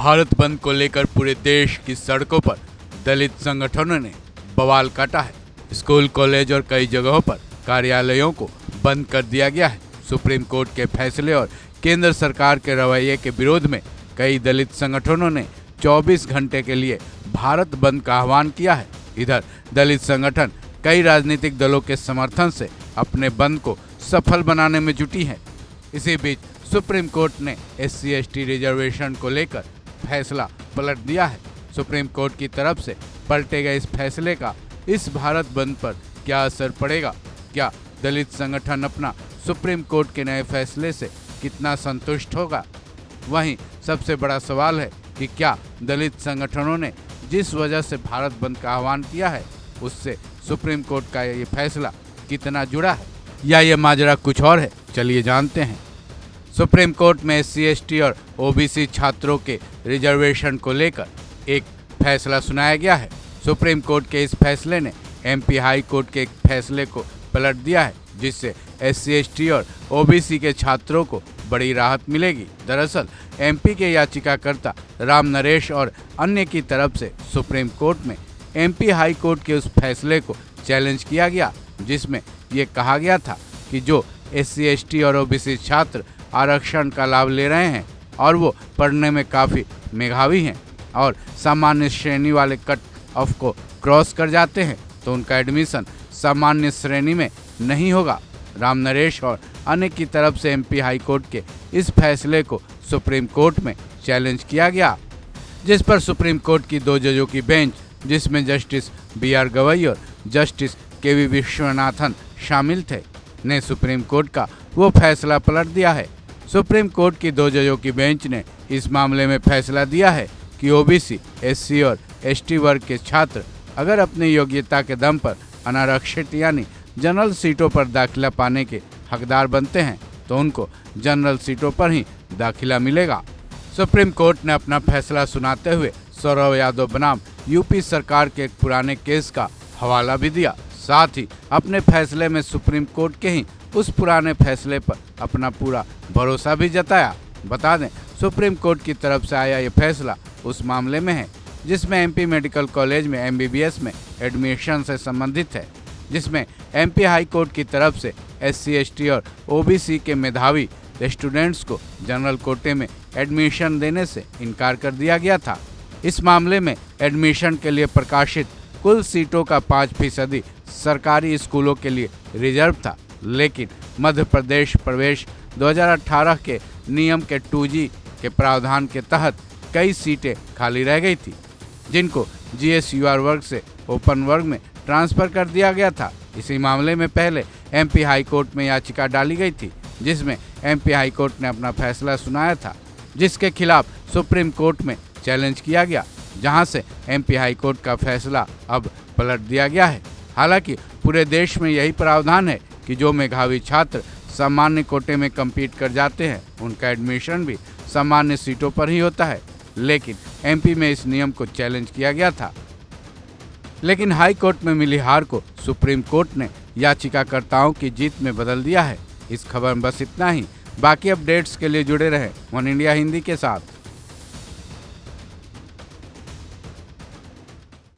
भारत बंद को लेकर पूरे देश की सड़कों पर दलित संगठनों ने बवाल काटा है। स्कूल, कॉलेज और कई जगहों पर कार्यालयों को बंद कर दिया गया है। सुप्रीम कोर्ट के फैसले और केंद्र सरकार के रवैये के विरोध में कई दलित संगठनों ने 24 घंटे के लिए भारत बंद का आह्वान किया है। इधर दलित संगठन कई राजनीतिक दलों के समर्थन से अपने बंद को सफल बनाने में जुटी है। इसी बीच सुप्रीम कोर्ट ने SC/ST रिजर्वेशन को लेकर फैसला पलट दिया है। सुप्रीम कोर्ट की तरफ से पलटे गए इस फैसले का इस भारत बंद पर क्या असर पड़ेगा? क्या दलित संगठन अपना सुप्रीम कोर्ट के नए फैसले से कितना संतुष्ट होगा? वहीं सबसे बड़ा सवाल है कि क्या दलित संगठनों ने जिस वजह से भारत बंद का आह्वान किया है उससे सुप्रीम कोर्ट का ये फैसला कितना जुड़ा है, या ये माजरा कुछ और है? चलिए जानते हैं। सुप्रीम कोर्ट में SC/ST और OBC छात्रों के रिजर्वेशन को लेकर एक फैसला सुनाया गया है। सुप्रीम कोर्ट के इस फैसले ने MP हाई कोर्ट के एक फैसले को पलट दिया है, जिससे SC/ST और OBC के छात्रों को बड़ी राहत मिलेगी। दरअसल MP के याचिकाकर्ता राम नरेश और अन्य की तरफ से सुप्रीम कोर्ट में MP हाई कोर्ट के उस फैसले को चैलेंज किया गया, जिसमें ये कहा गया था कि जो SC/ST और OBC छात्र आरक्षण का लाभ ले रहे हैं और वो पढ़ने में काफ़ी मेधावी हैं और सामान्य श्रेणी वाले कट ऑफ को क्रॉस कर जाते हैं, तो उनका एडमिशन सामान्य श्रेणी में नहीं होगा। राम नरेश और अन्य की तरफ से MP हाई कोर्ट के इस फैसले को सुप्रीम कोर्ट में चैलेंज किया गया, जिस पर सुप्रीम कोर्ट की 2 जजों की बेंच, जिसमें जस्टिस BR गवई और जस्टिस KV विश्वनाथन शामिल थे, ने सुप्रीम कोर्ट का वो फैसला पलट दिया है। सुप्रीम कोर्ट की 2 जजों की बेंच ने इस मामले में फैसला दिया है कि OBC, SC और ST वर्ग के छात्र अगर अपनी योग्यता के दम पर अनारक्षित यानी जनरल सीटों पर दाखिला पाने के हकदार बनते हैं, तो उनको जनरल सीटों पर ही दाखिला मिलेगा। सुप्रीम कोर्ट ने अपना फैसला सुनाते हुए सौरव यादव बनाम UP सरकार के एक पुराने केस का हवाला भी दिया। साथ ही अपने फैसले में सुप्रीम कोर्ट के ही उस पुराने फैसले पर अपना पूरा भरोसा भी जताया। बता दें, सुप्रीम कोर्ट की तरफ से आया ये फैसला उस मामले में है जिसमें MP मेडिकल कॉलेज में MBBS में एडमिशन से संबंधित है, जिसमें MP हाई कोर्ट की तरफ से SC/ST और OBC के मेधावी स्टूडेंट्स को जनरल कोटे में एडमिशन देने से इनकार कर दिया गया था। इस मामले में एडमिशन के लिए प्रकाशित कुल सीटों का 5% सरकारी स्कूलों के लिए रिजर्व था, लेकिन मध्य प्रदेश प्रवेश 2018 के नियम के 2G के प्रावधान के तहत कई सीटें खाली रह गई थी, जिनको GS/UR वर्ग से ओपन वर्ग में ट्रांसफ़र कर दिया गया था। इसी मामले में पहले MP हाई कोर्ट में याचिका डाली गई थी, जिसमें MP हाई कोर्ट ने अपना फैसला सुनाया था, जिसके खिलाफ सुप्रीम कोर्ट में चैलेंज किया गया, जहां से MP हाई कोर्ट का फैसला अब पलट दिया गया है। हालांकि पूरे देश में यही प्रावधान है कि जो मेधावी छात्र सामान्य कोटे में कम्पीट कर जाते हैं उनका एडमिशन भी सामान्य सीटों पर ही होता है, लेकिन MP में इस नियम को चैलेंज किया गया था। लेकिन हाई कोर्ट में मिली हार को सुप्रीम कोर्ट ने याचिकाकर्ताओं की जीत में बदल दिया है। इस खबर में बस इतना ही। बाकी अपडेट्स के लिए जुड़े रहें वन इंडिया हिंदी के साथ।